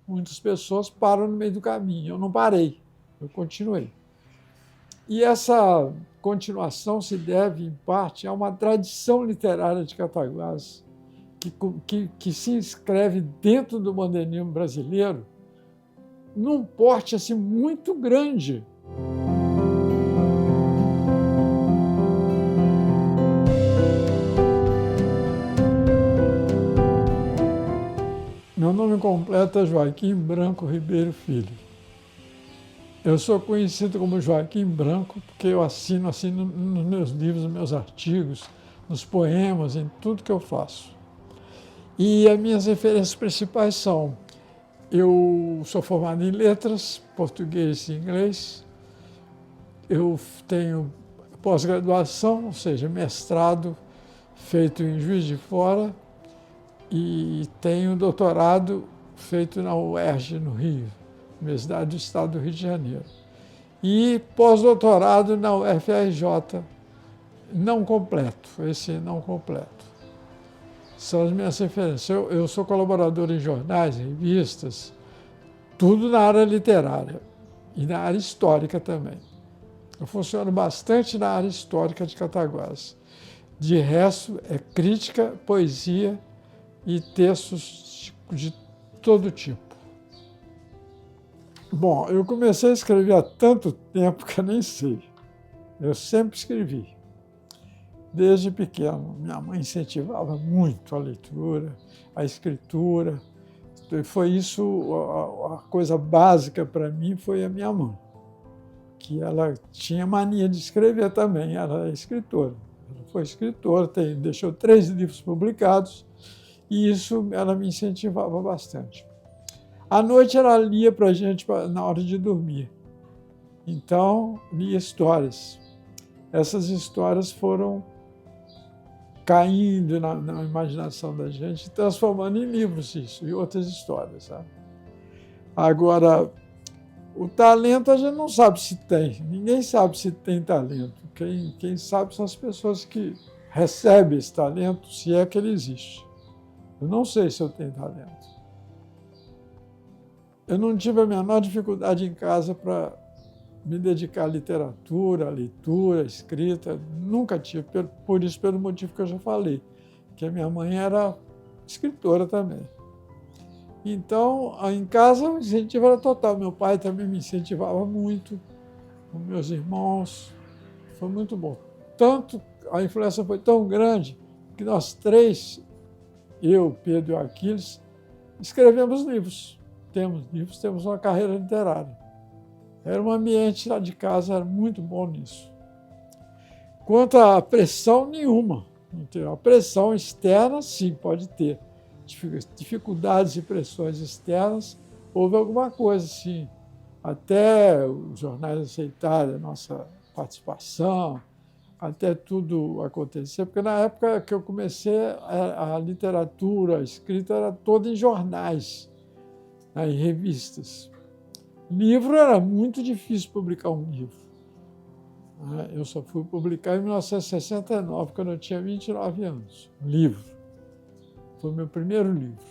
Muitas pessoas param no meio do caminho. Eu não parei, eu continuei. E essa continuação se deve, em parte, a uma tradição literária de Cataguases que se inscreve dentro do modernismo brasileiro num porte assim, muito grande. Meu nome completo é Joaquim Branco Ribeiro Filho. Eu sou conhecido como Joaquim Branco porque eu assino nos meus livros, nos meus artigos, nos poemas, em tudo que eu faço. E as minhas referências principais são: eu sou formado em letras, português e inglês. Eu tenho pós-graduação, ou seja, mestrado feito em Juiz de Fora, e tenho doutorado feito na UERJ, no Rio, Universidade do Estado do Rio de Janeiro. E pós-doutorado na UFRJ, não completo, esse não completo. São as minhas referências. Eu sou colaborador em jornais, revistas, tudo na área literária e na área histórica também. Eu funciono bastante na área histórica de Cataguases. De resto, é crítica, poesia e textos de todo tipo. Bom, eu comecei a escrever há tanto tempo que eu nem sei. Eu sempre escrevi. Desde pequeno, minha mãe incentivava muito a leitura, a escritura. Foi isso, a coisa básica para mim foi a minha mãe, que ela tinha mania de escrever também, ela é escritora. Ela foi escritora, deixou 3 livros publicados, e isso ela me incentivava bastante. À noite ela lia para a gente na hora de dormir. Então, lia histórias. Essas histórias foram caindo na imaginação da gente, transformando em livros isso, e outras histórias. Sabe? Agora, o talento a gente não sabe se tem, ninguém sabe se tem talento. Quem sabe são as pessoas que recebem esse talento, se é que ele existe. Eu não sei se eu tenho talento. Eu não tive a menor dificuldade em casa para me dedicar à literatura, à leitura, à escrita. Nunca tive, por isso, pelo motivo que eu já falei, que a minha mãe era escritora também. Então, em casa, o incentivo era total. Meu pai também me incentivava muito, com meus irmãos. Foi muito bom. Tanto, a influência foi tão grande que nós 3, eu, Pedro e o Aquiles, escrevemos livros. Temos uma carreira literária. Era um ambiente lá de casa, era muito bom nisso. Quanto à pressão, nenhuma. A pressão externa, sim, pode ter. Dificuldades e pressões externas, houve alguma coisa, sim. Até os jornais aceitarem a nossa participação, até tudo acontecer, porque na época que eu comecei, a literatura, a escrita era toda em jornais, em revistas. Livro era muito difícil publicar um livro. Eu só fui publicar em 1969, quando eu tinha 29 anos. Um livro. Foi o meu primeiro livro.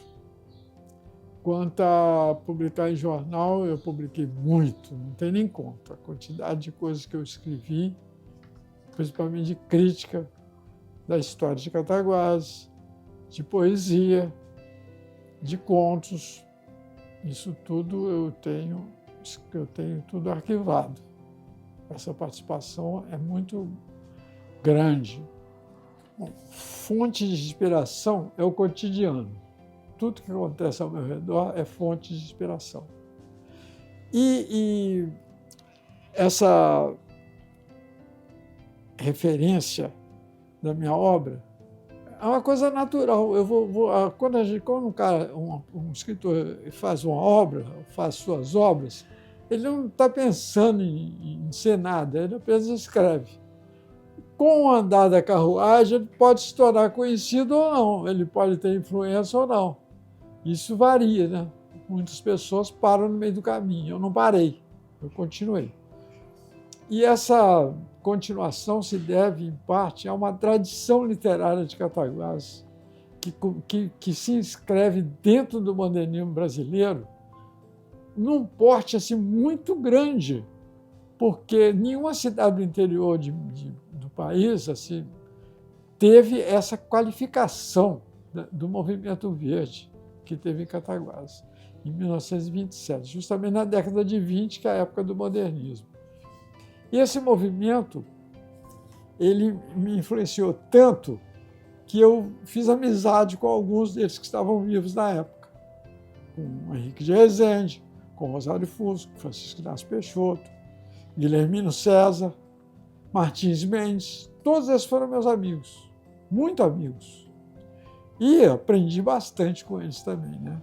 Quanto a publicar em jornal, eu publiquei muito, não tem nem conta. A quantidade de coisas que eu escrevi, principalmente de crítica da história de Cataguases, de poesia, de contos. Isso tudo eu tenho tudo arquivado. Essa participação é muito grande. Bom, fonte de inspiração é o cotidiano. Tudo que acontece ao meu redor é fonte de inspiração. E essa referência da minha obra é uma coisa natural. Quando um escritor faz uma obra, faz suas obras, ele não está pensando em ser nada, ele apenas escreve. Com o andar da carruagem, ele pode se tornar conhecido ou não, ele pode ter influência ou não. Isso varia, né? Muitas pessoas param no meio do caminho. Eu não parei, eu continuei. E essa continuação se deve, em parte, a uma tradição literária de Cataguases que se inscreve dentro do modernismo brasileiro num porte assim, muito grande, porque nenhuma cidade do interior do país assim, teve essa qualificação do movimento verde que teve em Cataguases, em 1927, justamente na década de 20, que é a época do modernismo. E esse movimento, ele me influenciou tanto que eu fiz amizade com alguns deles que estavam vivos na época, com Henrique de Rezende, com Rosário Fusco, Francisco Inácio Peixoto, Guilhermino César, Martins Mendes, todos esses foram meus amigos, muito amigos. E aprendi bastante com eles também, né?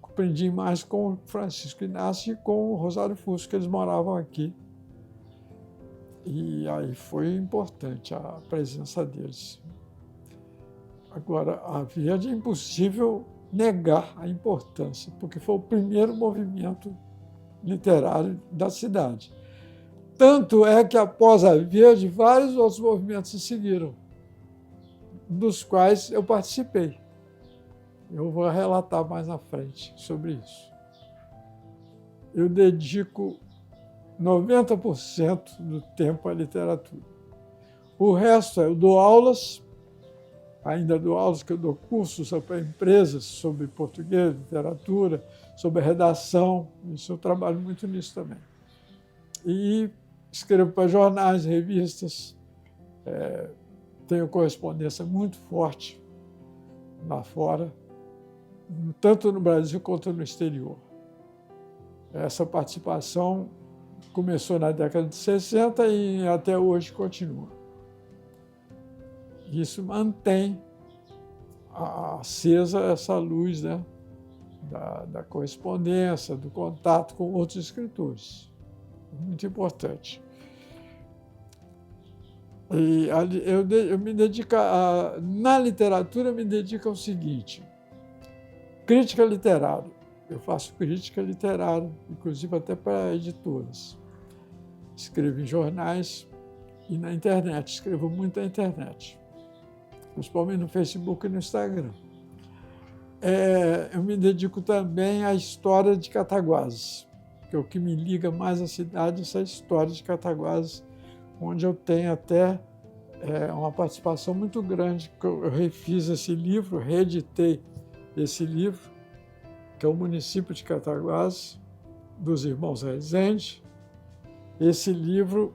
Aprendi mais com o Francisco Inácio e com o Rosário Fusco, que eles moravam aqui. E aí foi importante a presença deles. Agora, a Verde é impossível negar a importância, porque foi o primeiro movimento literário da cidade. Tanto é que, após a Verde, vários outros movimentos se seguiram, dos quais eu participei. Eu vou relatar mais à frente sobre isso. Eu dedico 90% do tempo à literatura. O resto eu dou aulas, ainda dou aulas, que eu dou cursos para empresas sobre português, literatura, sobre redação, isso eu trabalho muito nisso também. E escrevo para jornais, revistas, tenho correspondência muito forte lá fora, tanto no Brasil quanto no exterior. Essa participação começou na década de 60 e até hoje continua. Isso mantém acesa essa luz, né, da correspondência, do contato com outros escritores. Muito importante. E eu me dedico na literatura, eu me dedico ao seguinte: crítica literária. Eu faço crítica literária, inclusive até para editoras. Escrevo em jornais e na internet, escrevo muito na internet, principalmente no Facebook e no Instagram. Eu me dedico também à história de Cataguases, que é o que me liga mais à cidade, essa história de Cataguases, onde eu tenho até uma participação muito grande. Eu refiz esse livro, reeditei esse livro, que é o município de Cataguases, dos irmãos Rezende. Esse livro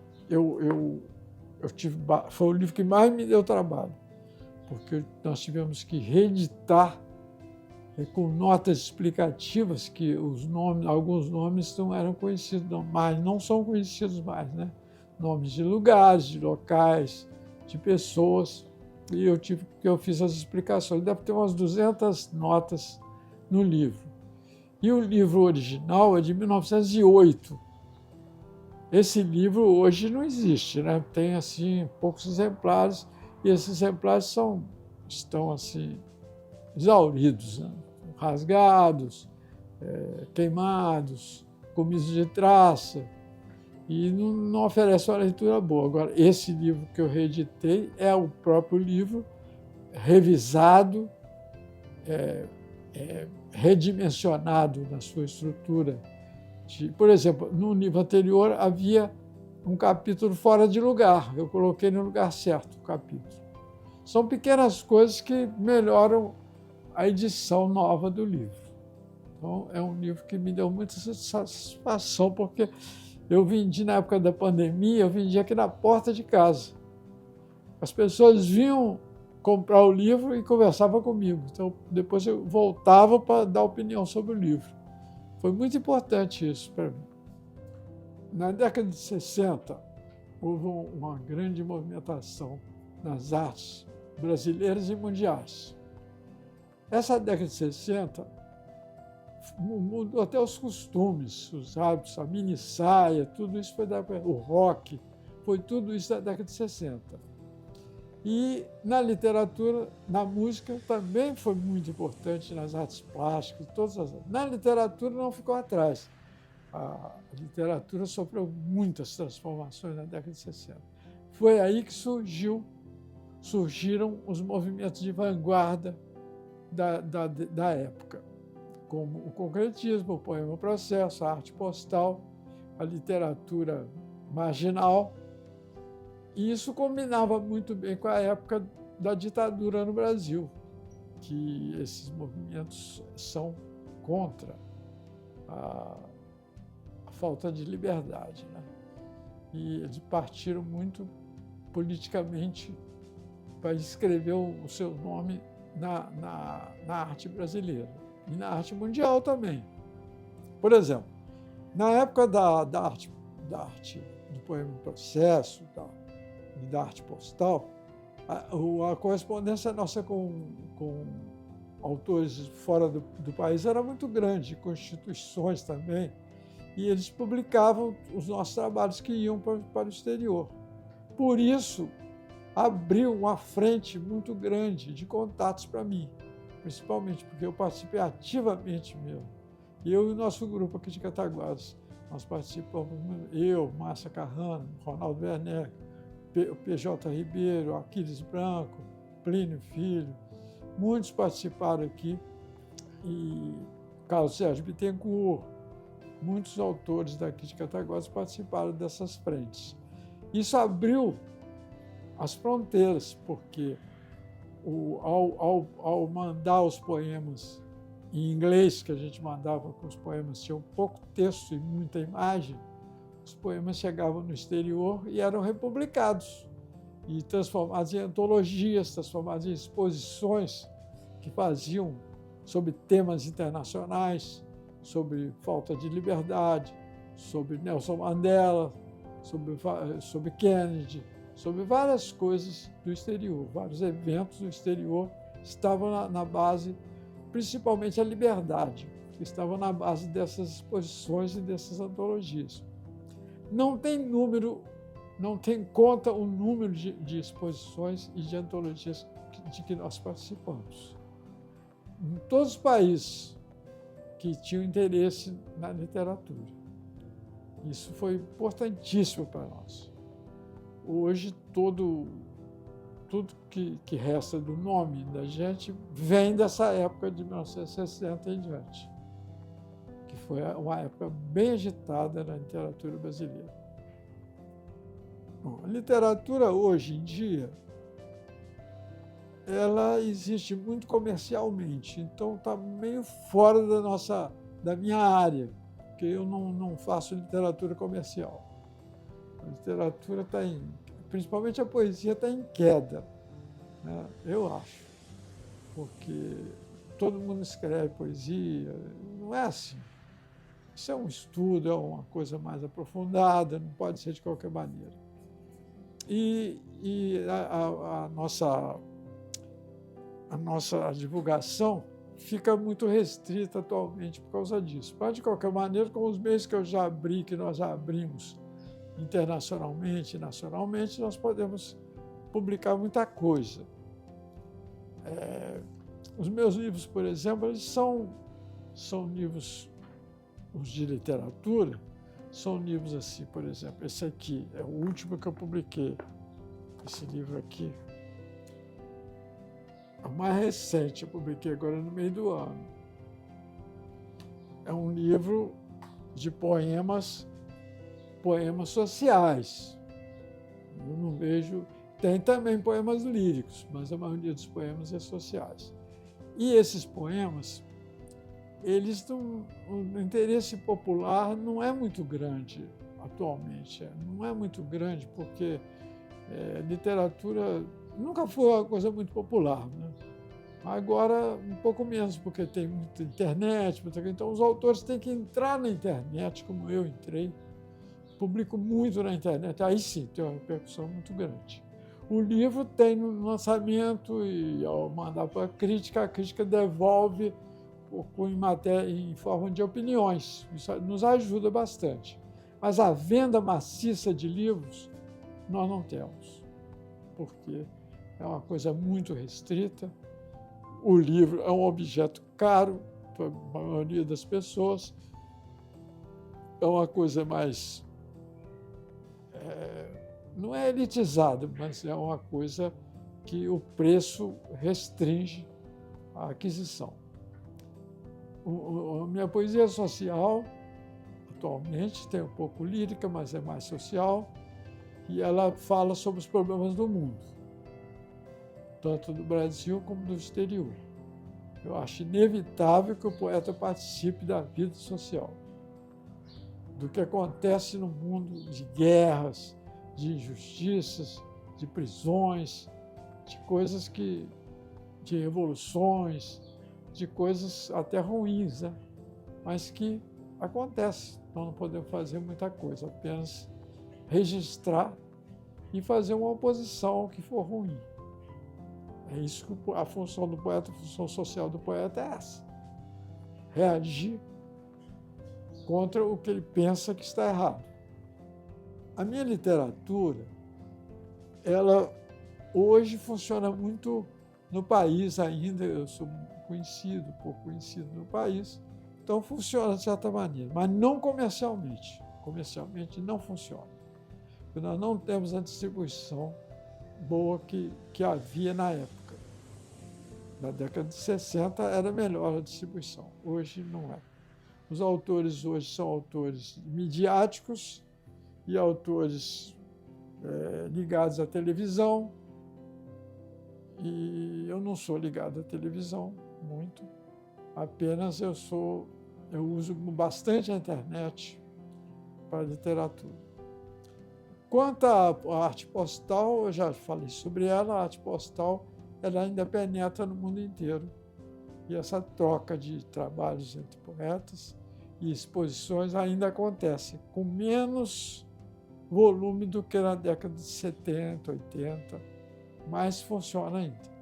foi o livro que mais me deu trabalho, porque nós tivemos que reeditar com notas explicativas, que alguns nomes não eram conhecidos, mas não são conhecidos mais, né? Nomes de lugares, de locais, de pessoas, e eu fiz as explicações. Deve ter umas 200 notas no livro. E o livro original é de 1908. Esse livro hoje não existe, né? Tem assim poucos exemplares, e esses exemplares estão assim exauridos, né? Rasgados, queimados, comidos de traça, e não oferece uma leitura boa. Agora, esse livro que eu reeditei é o próprio livro, revisado, redimensionado na sua estrutura. Por exemplo, no livro anterior havia um capítulo fora de lugar, eu coloquei no lugar certo o capítulo. São pequenas coisas que melhoram a edição nova do livro. Então, é um livro que me deu muita satisfação, porque eu vendi, na época da pandemia, eu vendi aqui na porta de casa. As pessoas vinham comprar o livro e conversavam comigo. Então, depois eu voltava para dar opinião sobre o livro. Foi muito importante isso para mim. Na década de 60, houve uma grande movimentação nas artes brasileiras e mundiais. Essa década de 60 mudou até os costumes, os hábitos, a mini saia, tudo isso foi da época, o rock, foi tudo isso da década de 60. E na literatura, na música, também foi muito importante, nas artes plásticas, todas as artes. Na literatura não ficou atrás. A literatura sofreu muitas transformações na década de 60. Foi aí que surgiu surgiram os movimentos de vanguarda da época, como o concretismo, o poema-processo, a arte postal, a literatura marginal. E isso combinava muito bem com a época da ditadura no Brasil, que esses movimentos são contra a falta de liberdade, né? E eles partiram muito politicamente para escrever o seu nome na arte brasileira e na arte mundial também. Por exemplo, na época da arte do poema-processo e da arte postal, a correspondência nossa com autores fora do país era muito grande, com instituições também, e eles publicavam os nossos trabalhos que iam para o exterior. Por isso, abriu uma frente muito grande de contatos para mim, principalmente porque eu participei ativamente mesmo. Eu e o nosso grupo aqui de Cataguases, nós participamos, eu, Márcia Carrano, Ronaldo Werneck, PJ Ribeiro, Aquiles Branco, Plínio Filho, muitos participaram aqui, e Carlos Sérgio Bittencourt, muitos autores daqui de Cataguases participaram dessas frentes. Isso abriu as fronteiras, porque ao mandar os poemas em inglês, que a gente mandava, que os poemas tinham pouco texto e muita imagem, os poemas chegavam no exterior e eram republicados e transformados em antologias, transformados em exposições que faziam sobre temas internacionais, sobre falta de liberdade, sobre Nelson Mandela, sobre Kennedy, sobre várias coisas do exterior, vários eventos do exterior estavam na base, principalmente a liberdade, que estavam na base dessas exposições e dessas antologias. Não tem número, não tem conta o número de exposições e de antologias de que nós participamos. Em todos os países que tinham interesse na literatura. Isso foi importantíssimo para nós. Hoje, tudo que resta do nome da gente vem dessa época de 1960 em diante, que foi uma época bem agitada na literatura brasileira. Bom, a literatura, hoje em dia, ela existe muito comercialmente, então está meio fora da minha área, porque eu não faço literatura comercial. A literatura está principalmente a poesia está em queda, né? Eu acho, porque todo mundo escreve poesia, não é assim. Isso é um estudo, é uma coisa mais aprofundada, não pode ser de qualquer maneira. E a nossa divulgação fica muito restrita atualmente por causa disso. Mas, de qualquer maneira, com os meios que eu já abri, que nós já abrimos internacionalmente e nacionalmente, nós podemos publicar muita coisa. Os meus livros, por exemplo, eles são livros, os de literatura, são livros assim, por exemplo, esse aqui é o último que eu publiquei, esse livro aqui. É o mais recente, eu publiquei agora no meio do ano. É um livro de poemas sociais. Eu não vejo... Tem também poemas líricos, mas a maioria dos poemas é sociais. E esses poemas, o interesse popular não é muito grande atualmente. Não é muito grande porque literatura nunca foi uma coisa muito popular, né? Agora, um pouco menos, porque tem muita internet, então os autores têm que entrar na internet, como eu entrei, publico muito na internet, aí sim tem uma repercussão muito grande. O livro tem no lançamento e ao mandar para a crítica devolve em forma de opiniões, isso nos ajuda bastante. Mas a venda maciça de livros nós não temos, porque é uma coisa muito restrita. O livro é um objeto caro para a maioria das pessoas, é uma coisa mais... não é elitizada, mas é uma coisa que o preço restringe a aquisição. A minha poesia social, atualmente, tem um pouco lírica, mas é mais social, e ela fala sobre os problemas do mundo, tanto do Brasil como do exterior. Eu acho inevitável que o poeta participe da vida social, do que acontece no mundo de guerras, de injustiças, de prisões, de coisas de revoluções, de coisas até ruins, né? Mas que acontecem. Nós não podemos fazer muita coisa, apenas registrar e fazer uma oposição ao que for ruim. É isso que a função do poeta, a função social do poeta é essa. Reagir contra o que ele pensa que está errado. A minha literatura, ela hoje funciona muito no país ainda, eu sou conhecido, pouco conhecido no país, então funciona de certa maneira, mas não comercialmente. Comercialmente não funciona, porque nós não temos a distribuição boa que havia na época. Na década de 60 era melhor a distribuição, hoje não é. Os autores hoje são autores midiáticos e autores ligados à televisão, e eu não sou ligado à televisão muito, apenas eu uso bastante a internet para a literatura. Quanto à arte postal, eu já falei sobre ela, a arte postal ela ainda penetra no mundo inteiro. E essa troca de trabalhos entre poetas e exposições ainda acontece, com menos volume do que na década de 70, 80, mas funciona ainda.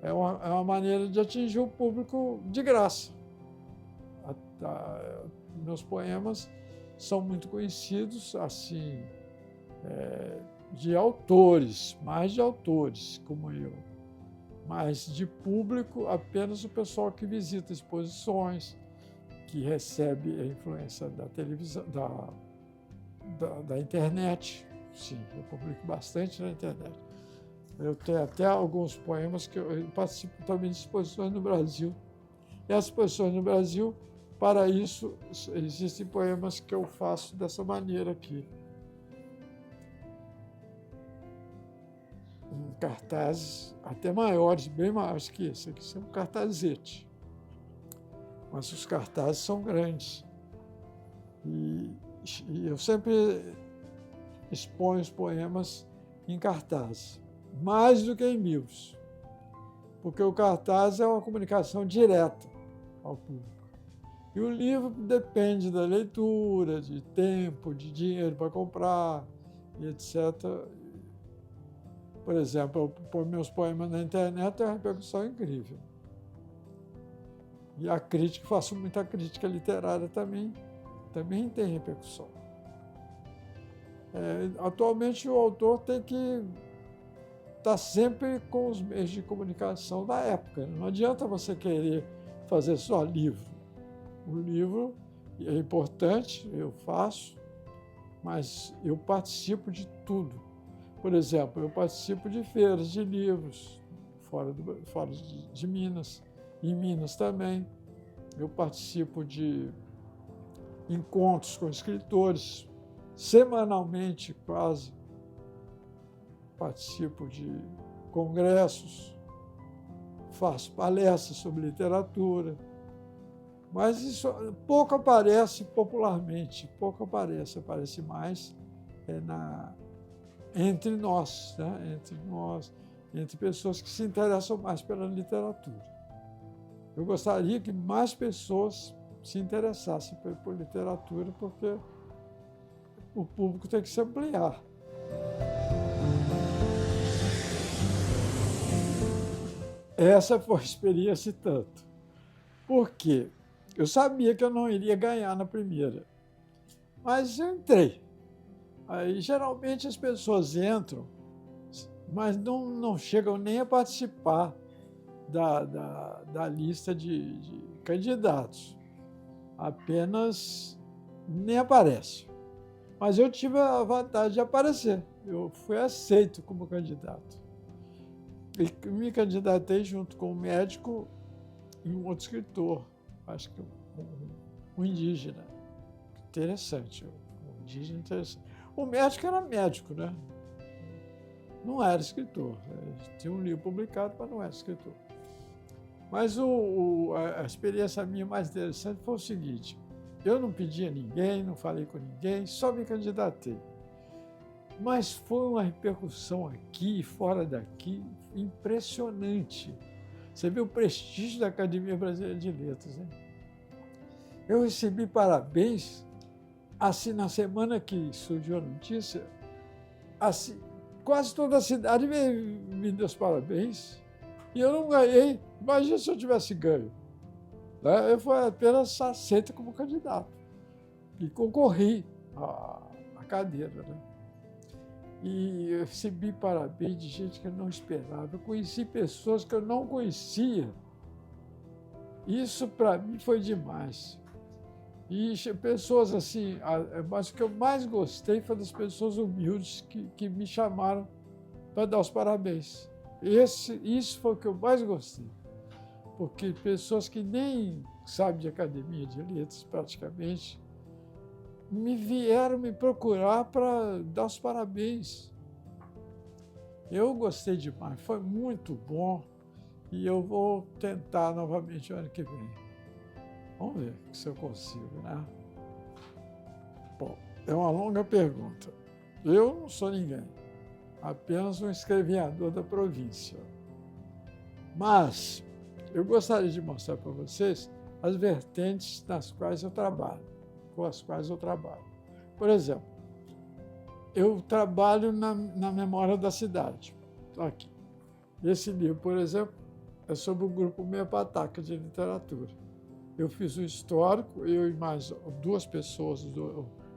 É uma maneira de atingir o público de graça. Meus poemas são muito conhecidos, assim, de autores, mais de autores como eu, mas de público apenas o pessoal que visita exposições, que recebe a influência da televisão, da internet. Sim, eu publico bastante na internet. Eu tenho até alguns poemas que eu participo também de exposições no Brasil. E as exposições no Brasil, para isso, existem poemas que eu faço dessa maneira aqui. Cartazes até maiores, bem maiores que esse. Aqui são cartazete. Mas os cartazes são grandes. E eu sempre exponho os poemas em cartaz, mais do que em livros, porque o cartaz é uma comunicação direta ao público. E o livro depende da leitura, de tempo, de dinheiro para comprar, etc. Por exemplo, eu ponho meus poemas na internet, tem uma repercussão incrível. E a crítica, faço muita crítica literária também tem repercussão. Atualmente, o autor tem que estar sempre com os meios de comunicação da época. Não adianta você querer fazer só livro. O livro é importante, eu faço, mas eu participo de tudo. Por exemplo, eu participo de feiras de livros fora de Minas, em Minas também. Eu participo de encontros com escritores, semanalmente quase. Participo de congressos, faço palestras sobre literatura, mas isso pouco aparece popularmente, aparece mais entre nós, né? Entre pessoas que se interessam mais pela literatura. Eu gostaria que mais pessoas se interessassem por literatura, porque o público tem que se ampliar. Essa foi a experiência e tanto. Por quê? Eu sabia que eu não iria ganhar na primeira, mas eu entrei. Aí, geralmente, as pessoas entram, mas não chegam nem a participar da lista de candidatos. Apenas nem aparece. Mas eu tive a vantagem de aparecer. Eu fui aceito como candidato. E me candidatei junto com um médico e um outro escritor, acho que um indígena. Interessante, um indígena interessante. O médico era médico, né? Não era escritor. Tinha um livro publicado, mas não era escritor. Mas a experiência minha mais interessante foi o seguinte: eu não pedi a ninguém, não falei com ninguém, só me candidatei. Mas foi uma repercussão aqui e fora daqui impressionante. Você vê o prestígio da Academia Brasileira de Letras, né? Eu recebi parabéns, assim, na semana que surgiu a notícia, assim, quase toda a cidade me deu os parabéns. E eu não ganhei. Imagina se eu tivesse ganho. Né? Eu fui apenas aceito como candidato. E concorri à cadeira. Né? E eu recebi parabéns de gente que eu não esperava. Eu conheci pessoas que eu não conhecia. Isso, para mim, foi demais. E pessoas assim, mas o que eu mais gostei foi das pessoas humildes que me chamaram para dar os parabéns. Isso foi o que eu mais gostei. Porque pessoas que nem sabem de academia de letras, praticamente, me vieram me procurar para dar os parabéns. Eu gostei demais, foi muito bom e eu vou tentar novamente o ano que vem. Vamos ver se eu consigo, né? Bom, é uma longa pergunta. Eu não sou ninguém, apenas um escreviador da província. Mas eu gostaria de mostrar para vocês as vertentes nas quais eu trabalho, com as quais eu trabalho. Por exemplo, eu trabalho na memória da cidade. Aqui. Esse livro, por exemplo, é sobre o grupo Meia Pataca de literatura. Eu fiz um histórico, eu e mais duas pessoas,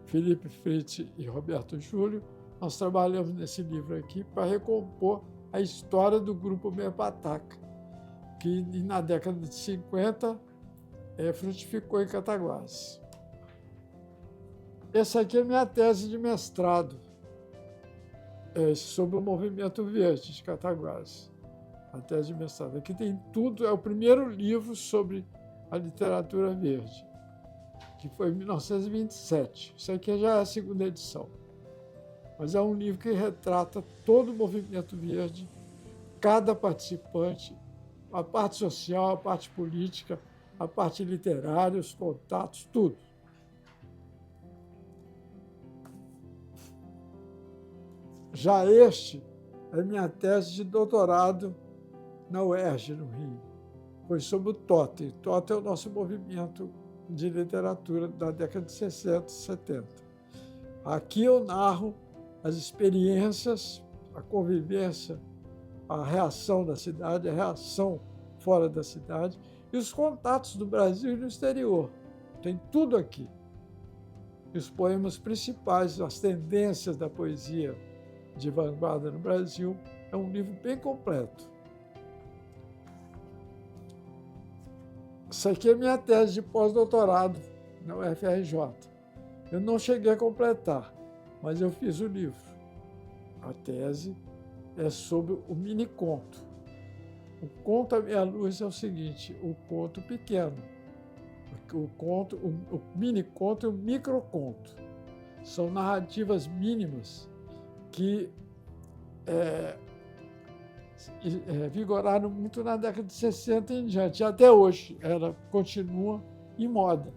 Felipe Fritz e Roberto Júlio, nós trabalhamos nesse livro aqui para recompor a história do grupo Meia Pataca, que na década de 50 frutificou em Cataguases. Essa aqui é minha tese de mestrado sobre o movimento verde de Cataguases. A tese de mestrado. Aqui tem tudo, é o primeiro livro sobre a literatura verde, que foi em 1927. Isso aqui já é a segunda edição. Mas é um livro que retrata todo o movimento verde, cada participante, a parte social, a parte política, a parte literária, os contatos, tudo. Já este é minha tese de doutorado na UERJ, no Rio. Foi sobre o TOTE. TOTE é o nosso movimento de literatura da década de 60 e 70. Aqui eu narro as experiências, a convivência, a reação da cidade, a reação fora da cidade e os contatos do Brasil e do exterior. Tem tudo aqui. E os poemas principais, as tendências da poesia de vanguarda no Brasil. É um livro bem completo. Isso aqui é minha tese de pós-doutorado na UFRJ. Eu não cheguei a completar, mas eu fiz o livro. A tese é sobre o mini-conto. O conto à meia luz é o seguinte: o conto pequeno, o mini-conto e o microconto. São narrativas mínimas que vigoraram muito na década de 60 em diante. E até hoje ela continua em moda.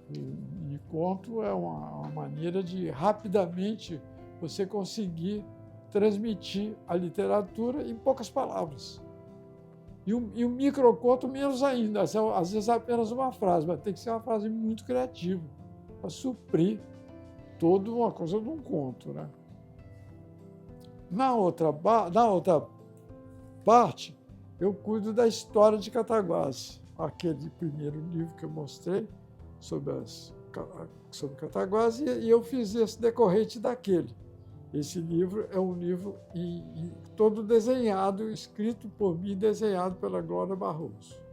O mini-conto é uma maneira de rapidamente você conseguir transmitir a literatura em poucas palavras. E o microconto menos ainda. Às vezes é apenas uma frase, mas tem que ser uma frase muito criativa para suprir toda uma coisa de um conto, né? Na outra parte, eu cuido da história de Cataguases. Aquele primeiro livro que eu mostrei sobre Cataguases, e eu fiz esse decorrente daquele. Esse livro é um livro todo desenhado, escrito por mim, desenhado pela Glória Barroso.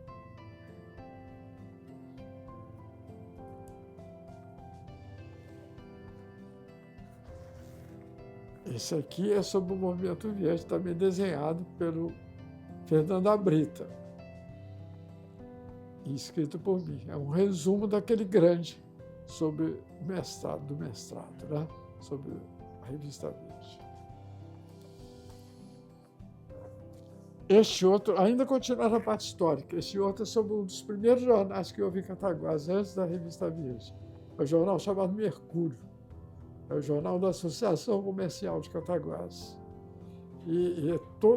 Esse aqui é sobre o movimento verde, também desenhado pelo Fernanda Brita, e escrito por mim. É um resumo daquele grande sobre o mestrado, né? Sobre a revista Veja. Este outro, ainda continuando a parte histórica, este outro é sobre um dos primeiros jornais que houve em Cataguases, antes da revista Veja. É um jornal chamado Mercúrio. É o jornal da Associação Comercial de Cataguases.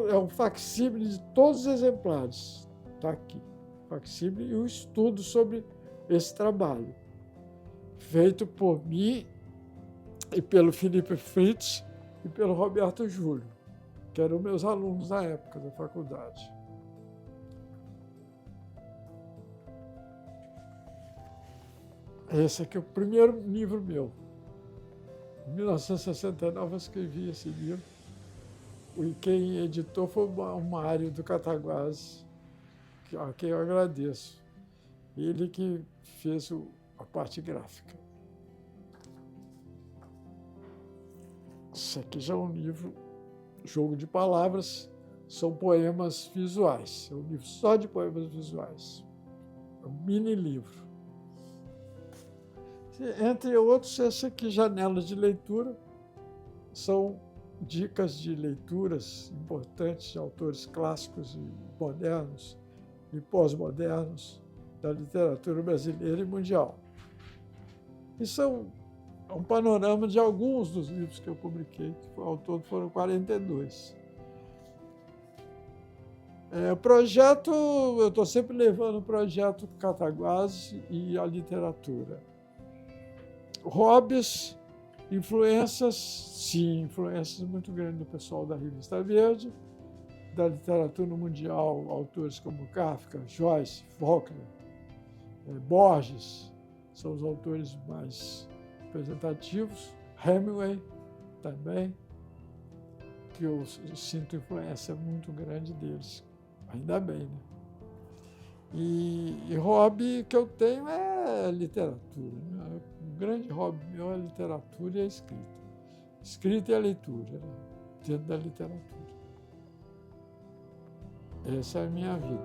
É um facsímile de todos os exemplares. Está aqui. Facsímile e um estudo sobre esse trabalho, feito por mim e pelo Felipe Fritz e pelo Roberto Júlio, que eram meus alunos na época da faculdade. Esse aqui é o primeiro livro meu. Em 1969 eu escrevi esse livro. E quem editou foi o Mário do Cataguases, a quem eu agradeço. Ele que fez a parte gráfica. Esse aqui já é um livro, jogo de palavras, são poemas visuais. É um livro só de poemas visuais. É um mini livro. Entre outros, esse aqui, Janelas de Leitura, são dicas de leituras importantes de autores clássicos e modernos e pós-modernos da literatura brasileira e mundial. Isso é um panorama de alguns dos livros que eu publiquei, que ao todo foram 42. O projeto, eu estou sempre levando o projeto Cataguases e a literatura. Hobbies, influências, sim, influências muito grandes do pessoal da Revista Verde, da literatura mundial, autores como Kafka, Joyce, Faulkner, Borges, são os autores mais representativos, Hemingway também, que eu sinto influência muito grande deles, ainda bem, né? E hobby que eu tenho é literatura. Né? Um grande hobby meu é a literatura e a escrita. Escrita e a leitura, né? Dentro da literatura. Essa é a minha vida.